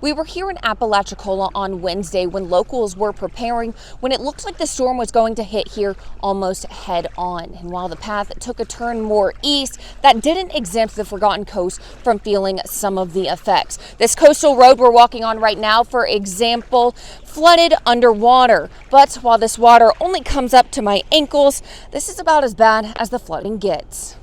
We were here in Apalachicola on Wednesday when locals were preparing when it looked like the storm was going to hit here almost head on. And while the path took a turn more east, that didn't exempt the Forgotten Coast from feeling some of the effects. This coastal road we're walking on right now, for example, flooded underwater. But while this water only comes up to my ankles, this is about as bad as the flooding gets.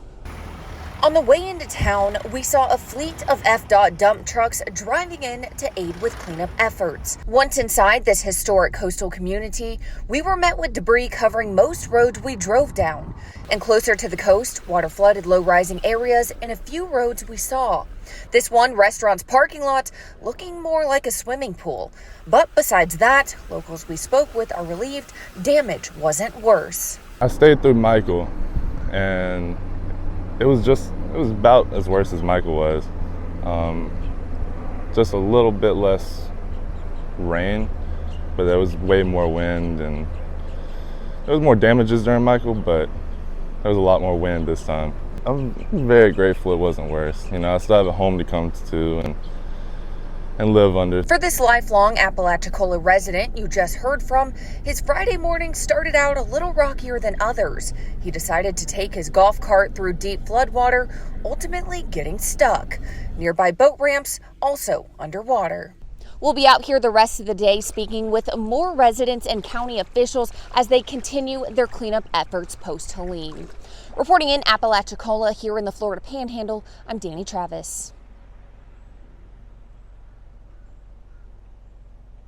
On the way into town, we saw a fleet of FDOT dump trucks driving in to aid with cleanup efforts. Once inside this historic coastal community, we were met with debris covering most roads we drove down. And closer to the coast, water flooded low-rising areas and a few roads we saw. This one restaurant's parking lot looking more like a swimming pool. But besides that, locals we spoke with are relieved damage wasn't worse. I stayed through Michael, it was about as worse as Michael was. Just a little bit less rain, but there was way more wind, and there was more damages during Michael, but there was a lot more wind this time. I'm very grateful it wasn't worse. You know, I still have a home to come to and live under. For this lifelong Apalachicola resident you just heard from, his Friday morning started out a little rockier than others. He decided to take his golf cart through deep floodwater, ultimately getting stuck. Nearby boat ramps also underwater. We'll be out here the rest of the day speaking with more residents and county officials as they continue their cleanup efforts post-Helene. Reporting in Apalachicola here in the Florida Panhandle, I'm Danny Travis.